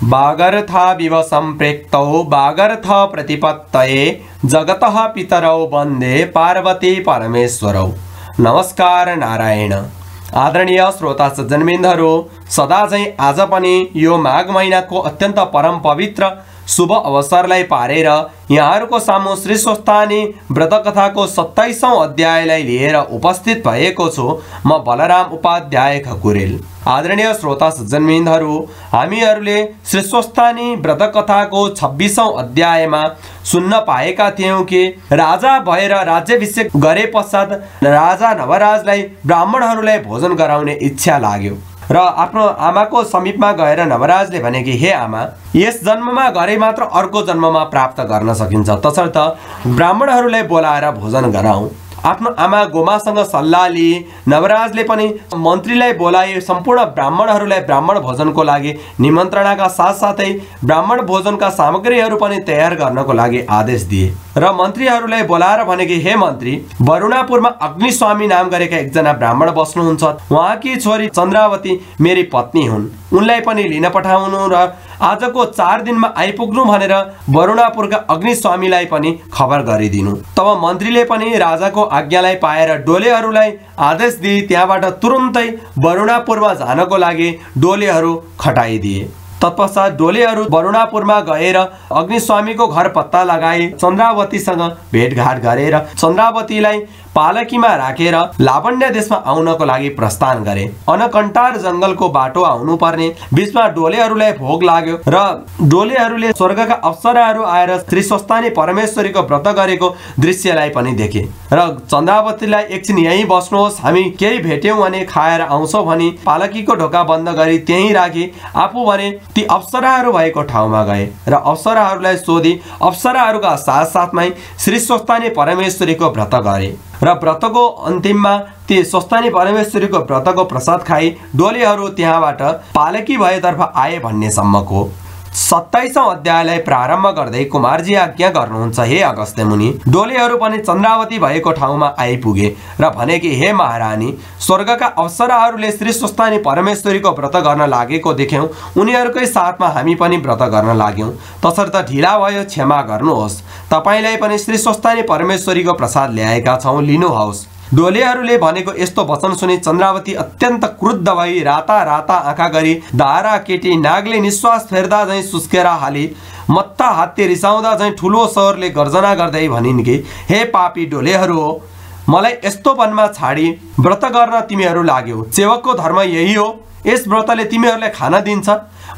वागर्था विव सम्प्रेक्तौ वागर्थ प्रतिपत्तये जगतः पितरौ वन्दे पार्वती परमेश्वरौ। नमस्कार नारायण। आदरणीय श्रोता सज्जनबिन्दहरू, सदा झैं आज पनि यो माघ महिनाको अत्यन्त परम पवित्र शुभ अवसरलाई पारेर यहाँहरूको सामु श्री स्वस्थानी व्रतकथाको 27औं अध्यायलाई लिएर उपस्थित भएको छु। म बलराम उपाध्याय खकुरेल। आदरणीय श्रोता सज्जनबिन्दहरू, हामीहरूले श्री स्वस्थानी व्रतकथाको 26औं अध्यायमा सुन्न पाएका थियौं कि राजा भएर राज्याभिषेक गरे पश्चात राजा नवराजलाई ब्राह्मणहरूलाई भोजन गराउने इच्छा लाग्यो र आफ्नो आमाको समीपमा गएर नवराजले भने कि हे आमा, यस जन्ममा गरे मात्र अर्को जन्ममा प्राप्त गर्न सकिन्छ, तसर्थ ब्राह्मणहरूलाई बोलाएर भोजन गराऊ। आफ्नो आमा गोमासँग सल्लाह लिए नवराजले पनि मन्त्रीलाई बोलाए सम्पूर्ण ब्राह्मणहरूलाई ब्राह्मण भोजनको लागि निमन्त्रणाका साथसाथै ब्राह्मण भोजनका सामग्रीहरू पनि तयार गर्नको लागि आदेश दिए र मन्त्रीहरूलाई बोलाएर भने कि हे मन्त्री, वरुणापुरमा अग्निस्वामी नाम गरेका एकजना ब्राह्मण बस्नुहुन्छ। उहाँकी छोरी चन्द्रावती मेरी पत्नी हुन्। उनलाई पनि लिन पठाउनु र आजको 4 दिनमा आइपुग्नु भनेर वरुणापुरका अग्निस्वामीलाई पनि खबर गरिदिनु। तब मन्त्रीले पनि राजाको आज्ञालाई पाएर डोलेहरूलाई आदेश दिए त्यहाँबाट तुरुन्तै वरुणापुरमा जानको लागि डोलेहरू खटाइदिए। तत्पश्चात डोलेहरू वरुणापुरमा गएर अग्निस्वामीको घर पत्ता लगाई चन्द्रावतीसँग भेटघाट गरेर चन्द्रावतीलाई पालकीमा राखेर लावण्य देशमा आउनको लागि प्रस्थान गरे। अनकन्टार जंगलको बाटो आउनु पर्ने बीचमा डोलेहरूलाई भोग लाग्यो र डोलेहरूले स्वर्गका अप्सराहरू आएर श्री स्वस्थानी परमेश्वरीको व्रत गरेको दृश्यलाई पनि देखे र चन्द्रावतीलाई एकछिन यहीँ बस्नुहोस्, हामी केही भेट्यौं भने खाएर आउँछौं भनी पालकीको ढोका बन्द गरी त्यहीँ राखी आफू भने ती अप्सराहरू भएको ठाउँमा गए र अप्सराहरूलाई सोधी अप्सराहरूका साथसाथमै श्री स्वस्थानी परमेश्वरीको व्रत गरे र व्रतको अन्तिममा ती स्वस्थानी परमेश्वरीको व्रतको प्रसाद खाई डोलेहरू त्यहाँबाट पालकी भएतर्फ आए भन्ने सम्मको 27औं अध्यायलाई प्रारम्भ गर्दै कुमारजी आज्ञा गर्नुहुन्छ। हे अगस्त्य मुनि, डोलेहरू पनि चन्द्रावती भएको ठाउँमा आइपुगे र भने कि हे महारानी, स्वर्गका अप्सराहरूले श्री स्वस्थानी परमेश्वरीको व्रत गर्न लागेको देख्यौं। उनीहरूकै साथमा हामी पनि व्रत गर्न लाग्यौं, तसर्थ ढिला भयो, क्षमा गर्नुहोस्। तपाईलाई पनि श्री स्वस्थानी परमेश्वरीको प्रसाद ल्याएका छौं, लिनुहोस्। डोलेहरूले भनेको यस्तो वचन सुनि चन्द्रावती अत्यन्त क्रुद्ध भई राता राता आँखा गरी दारा केटी नागले निश्वास फेर्दा झैं सुस्केर हाली मत्ता हात्ती रिसाउँदा झैं ठुलो स्वरले गर्जना गर्दै भनिन् कि हे पापी डोलेहरू हो, मलाई यस्तो वनमा छाडी व्रत गर्न तिमीहरू लाग्यौ। सेवकको धर्म यही हो। यस व्रतले तिमीहरूलाई खाना दिन्छ।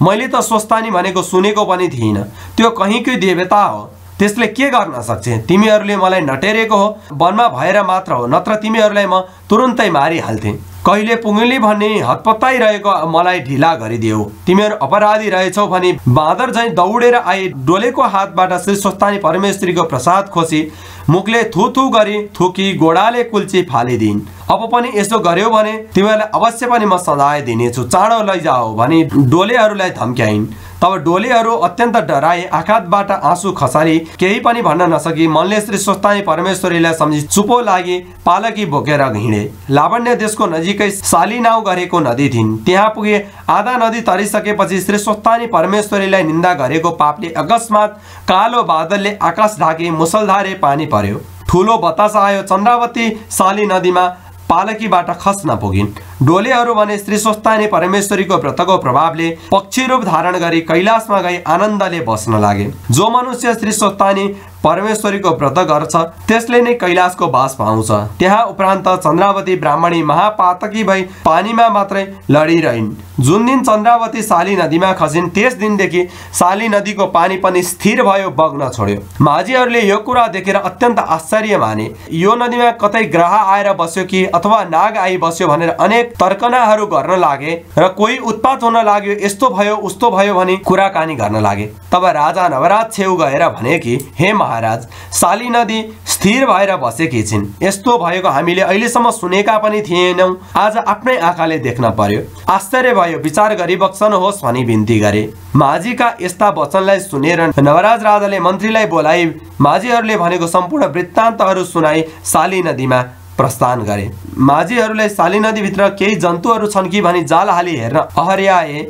मैले त स्वस्थानी भनेको सुनेको पनि थिइनँ। त्यो कहीँकै देवता हो, त्यसले के गर्न सक्छ? तिमीहरूले मलाई नटेरेको हो। वनमा भएर मात्र हो, नत्र तिमीहरूलाई म तुरुन्तै मारिहाल्थे। कहिले पुगेली भन्ने हतपत्ताइरहेको मलाई ढिला गरिदेऊ। तिमीहरू अपराधी रहेछौ भनी बाँदर झैं दौडेर आए डोलेको हातबाट श्री स्वस्थानी परमेश्वरीको प्रसाद खोसी मुखले थुथु गरी थुकी गोडाले कुल्ची फालिदिन्। अब पनि यसो गर्यो भने तिमीहरूलाई अवश्य पनि म सजाय दिनेछु, चाँडो लैजाऊ भनी डोलेहरूलाई धम्क्याइन्। तब डोलेहरू अत्यन्त डराए, आँखाबाट आँसु खसारी केही पनि भन्न नसकी मनले श्री स्वस्थानी परमेश्वरीलाई सम्झी चुपो लागि पालकी बोकेर हिँडे। लावण्य देशको नजिकै सालीनाउ गरेको नदी थिइन्। त्यहाँ पुगे आधा नदी तरिसकेपछि श्री स्वस्थानी परमेश्वरीलाई निन्दा गरेको पापले अकस्मात कालो बादलले आकाश ढाकी मुसलधारे पानी पर्यो। ठुलो बतास आयो। चन्द्रावती साली नदीमा पालकीबाट खस्न पुगिन्। डोलेहरू भने श्री स्वस्थानी परमेश्वरीको व्रतको प्रभावले पक्षी रूप धारण गरी कैलाशमा गई आनन्दले बस्न लागे। जो मनुष्य श्री स्वस्थानी परमेश्वरीको व्रत गर्छ त्यसले नै कैलाशको बास पाउँछ। त्यहाँ उपरान्त चन्द्रावती ब्राह्मणी महापातकी भई पानीमा मात्रै लडिरहिन्। जुन दिन चन्द्रावती साली नदीमा खसिन् त्यस दिनदेखि साली नदीको पानी पनि स्थिर भयो, बग्न छोड्यो। माझीहरूले यो कुरा देखेर अत्यन्त आश्चर्य माने। यो नदीमा कतै ग्रह आएर बस्यो कि अथवा नाग आई बस्यो भनेर अनेक तर्कनाहरू गर्न लागे र कोही उत्पात हुन लाग्यो, यस्तो भयो उस्तो भयो भनी कुराकानी गर्न लागे। तब राजा नवराज छेउ गएर भने कि हे महाराज, साली नदी स्थिर भएर बसेकी छिन्। यस्तो भएको हामीले अहिलेसम्म सुनेका पनि थिएनौं, आज आफ्नै आँखाले देख्न पर्यो। आश्चर्य भयो, विचार गरी बक्सनुहोस् भनी बिन्ती गरे। माझीका यस्ता वचनलाई सुनेर नवराज राजाले मन्त्रीलाई बोलाई माझीहरूले भनेको सम्पूर्ण वृत्तान्तहरू सुनाई साली नदीमा प्रस्थान गरे। माझीहरूलाई साली नदीभित्र केही जन्तुहरू छन् कि भनी जाल हाली हेर्न अहर्याए।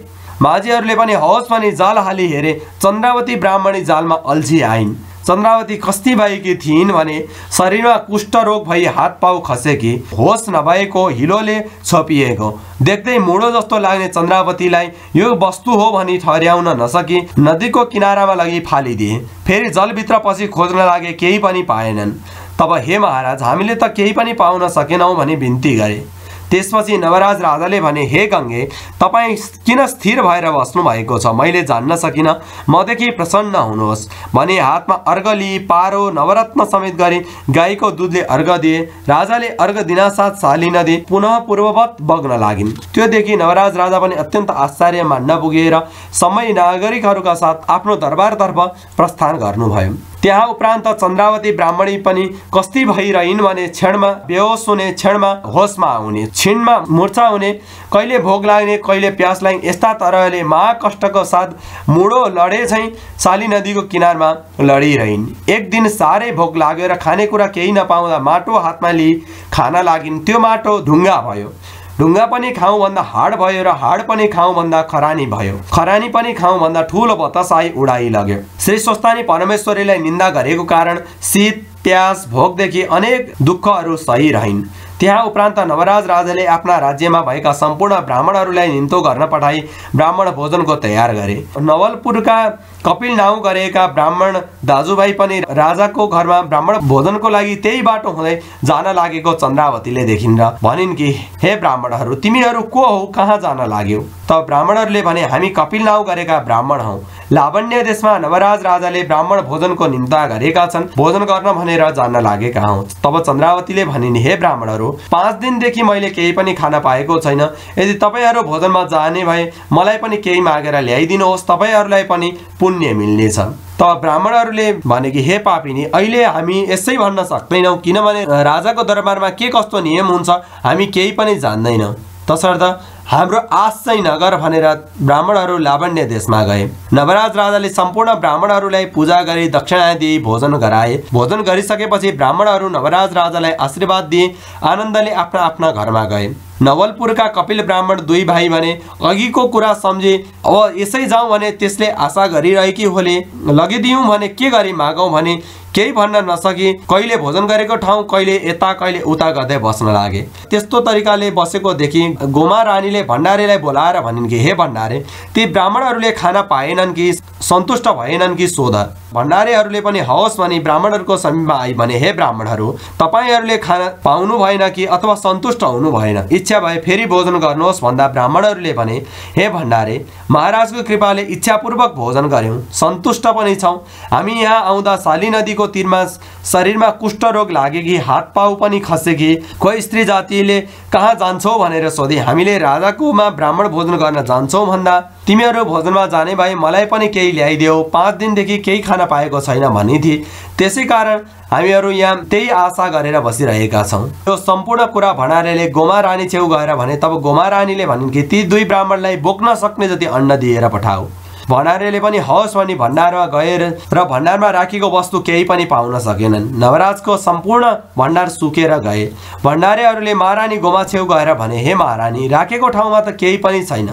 माझीहरूले पनि हवस् भनी जाल हाली हेरे, चन्द्रावती ब्राह्मणी जालमा अल्झी आइन्। चन्द्रावती कस्ती भएकी थिइन् भने शरीरमा कुष्ठरोग भई हात पाउ खसेकी, होस नभएको, हिलोले छोपिएको। देख्दै मुडो जस्तो लाग्ने चन्द्रावतीलाई यो वस्तु हो भनी ठहर्याउन नसकी नदीको किनारामा लगी फालिदिए। फेरि जलभित्र पछि खोज्न लागे, केही पनि पाएनन्। तब हे महाराज, हामीले त केही पनि पाउन सकेनौँ भनी बिन्ती गरे। त्यसपछि नवराज राजाले भने, हे गङ्गे, तपाईँ किन स्थिर भएर बस्नु भएको छ? मैले जान्न सकिनँ, मदेखि प्रसन्न हुनुहोस् भने हातमा अर्घ लिई पारो नवरत्न समेत गरी गाईको दुधले अर्घ दिए। राजाले अर्घ दिनासाथ शाली नदी पुनः पूर्ववत बग्न लागिन्। त्यो देखि नवराज राजा पनि अत्यन्त आश्चर्य मान्न पुगेर समय नागरिकहरूका साथ आफ्नो दरबारतर्फ प्रस्थान गर्नुभयो। त्यहाँ उपरान्त चन्द्रावती ब्राह्मणी पनि कस्ती भइरहन् भने क्षणमा बेहोस हुने, क्षणमा होसमा आउने, क्षणमा मूर्छा हुने, कहिले भोग लाग्ने, कहिले प्यास लाग्ने, यस्ता तरहले महाकष्टको साथ मुडो लडे झैँ शाली नदीको किनारमा लडिरहन्। एक दिन साह्रै भोग लाग्यो र खानेकुरा केही नपाउँदा माटो हातमा लिई खान लागिन्। त्यो माटो ढुङ्गा भयो, ढुङ्गा पनि खाउँ भन्दा हाड भयो र हाड पनि खाउँ भन्दा खरानी भयो, खरानी पनि खाउँ भन्दा ठुलो बतासाई उडाइ लग्यो। श्री स्वस्तानी परमेश्वरीलाई निन्दा गरेको कारण शीत, प्यास, भोगदेखि अनेक दुःखहरू सही रहिन्। त्यहाँ उपरान्त नवराज राजाले आफ्ना राज्यमा भएका सम्पूर्ण ब्राह्मणहरूलाई निम्तो गर्न पठाई ब्राह्मण भोजनको तयार गरे। नवलपुरका कपिल नाउँ गरेका ब्राह्मण दाजुभाइ पनि राजाको घरमा ब्राह्मण भोजनको लागि त्यही बाटो हुँदै जान लागेको चन्द्रावतीले देखिन् र भनिन् कि, हे ब्राह्मणहरू, तिमीहरू को हौ, कहाँ जान लाग्यौ? तब ब्राह्मणहरूले भने, हामी कपिल नाउँ गरेका ब्राह्मण हौ। लावण्य देशमा नवराज राजाले ब्राह्मण भोजनको निम्ता गरेका छन्, भोजन गर्न भनेर जान लागेका हौँ। तब चन्द्रावतीले भनिन्, हे ब्राह्मणहरू, 5 दिनदेखि मैले केही पनि खान पाएको छैन। यदि तपाईँहरू भोजनमा जाने भए मलाई पनि केही मागेर ल्याइदिनुहोस्, तपाईँहरूलाई पनि पुण्य मिल्नेछ। तब ब्राह्मणहरूले भने कि, हे पापिनी, अहिले हामी यसै भन्न सक्दैनौँ, किनभने राजाको दरबारमा के कस्तो नियम हुन्छ हामी केही पनि जान्दैनौँ। तसर्थ हाम्रो आश चाहिँ नगर भनेर ब्राह्मणहरू लावण्य देशमा गए। नवराज राजाले सम्पूर्ण ब्राह्मणहरूलाई पूजा गरी दक्षिणा दिई भोजन गराए। भोजन गरिसकेपछि ब्राह्मणहरू नवराज राजालाई आशीर्वाद दिए, आनन्दले आफ्ना आफ्ना घरमा गए। नवलपुरका कपिल ब्राह्मण 2 भाइ भने, अघिको कुरा सम्झे, अब यसै जाउँ भने त्यसले आशा गरिरहेकी होले, लगिदिउँ भने के गरी मागौँ भने केही भन्न नसकी कहिले भोजन गरेको ठाउँ कहिले यता कहिले उता गर्दै बस्न लागे। त्यस्तो तरिकाले बसेको देखि गोमा रानीले भण्डारीलाई बोलाएर भनिन् कि, हे भण्डारे, ती ब्राह्मणहरूले खाना पाएनन् कि सन्तुष्ट भएनन् कि सोध। भण्डारीहरूले पनि हवस् भनी ब्राह्मणहरूको समीपमा आई भने, हे ब्राह्मणहरू, तपाईँहरूले खाना पाउनु भएन कि अथवा सन्तुष्ट हुनु भएन? इच्छा भए फेरि भोजन गर्नुहोस् भन्दा ब्राह्मणहरूले भने, हे भण्डारे, महाराजको कृपाले इच्छापूर्वक भोजन गर्यौँ, सन्तुष्ट पनि छौँ। हामी यहाँ आउँदा शाली नदीको तीरमा शरीरमा कुष्ठरोग लागेकी, हात पाउ पनि खसेकी, कोही स्त्री जातिले कहाँ जान्छौ भनेर सोधे। हामीले राजाकोमा ब्राह्मण भोजन गर्न जान्छौँ भन्दा तिमीहरू भोजनमा जाने भए मलाई पनि केही ल्याइदेऊ, 5 दिनदेखि केही खान पाएको छैन भनी थिए। त्यसै कारण हामीहरू यहाँ त्यही आशा गरेर बसिरहेका छौँ। यो सम्पूर्ण कुरा भण्डारीले गोमा रानी छेउ गएर भने। तब गोमा रानीले भनिन् कि, ती 2 ब्राह्मणलाई बोक्न सक्ने जति अन्न दिएर पठाऊ। भण्डारीले पनि हवस् भनी भण्डारमा गएर र भण्डारमा राखेको वस्तु केही पनि पाउन सकेनन्। नवराजको सम्पूर्ण भण्डार सुकेर गए। भण्डारीहरूले महारानी गोमा छेउ गएर भने, हे महारानी, राखेको ठाउँमा त केही पनि छैन,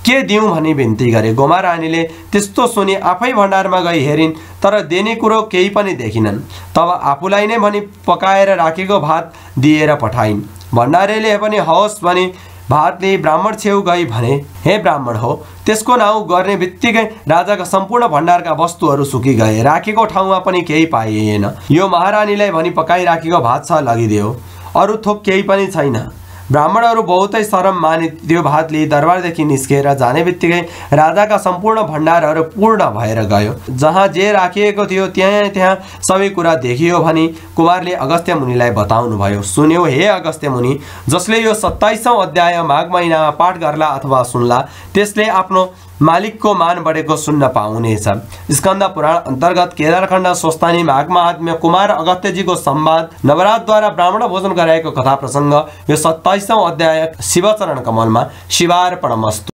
के दिउँ भनी बिन्ती गरे। गोमा रानीले त्यस्तो सुनि आफै भण्डारमा गई हेरिन्, तर देने कुरो केही पनि देखिनन्। तब आफूलाई नै भनी पकाएर राखेको भात दिएर पठाइन्। भण्डारीले पनि हवस् भनी भातले ब्राह्मण छेउ गई भने, हे ब्राह्मण हो। त्यसको नाउँ गर्ने बित्तिकै राजाका सम्पूर्ण भण्डारका वस्तुहरू सुकि गए, राखेको ठाउँमा पनि केही पाइएन। यो महारानीलाई भनी पकाइराखेको भात छ, लगिदियो, अरू थोक केही पनि छैन। ब्राह्मणहरू बहुतै शरम मानि त्यो भातले दरबारदेखि निस्केर जाने बित्तिकै राजाका सम्पूर्ण भण्डारहरू पूर्ण भएर गयो। जहाँ जे राखिएको थियो त्यहाँ सबै कुरा देखियो भनी कुमारले अगस्त्य मुनिलाई बताउनु भयो। सुन्यो हे अगस्त्य मुनि, जसले यो 27औं अध्याय माघ महिनामा पाठ गर्ला अथवा सुन्ला त्यसले आफ्नो मालिकको मान बढेको सुन्न पाउनेछ। स्कन्द पुराण अन्तर्गत केदारखण्ड स्वस्तानी माघ महात्म्य कुमार अगस्त्यजीको संवाद नवराजद्वारा ब्राह्मण भोजन गराएको कथा प्रसङ्ग यो 27औं अध्याय शिवचरण कमलमा। शिवार्पणमस्तु।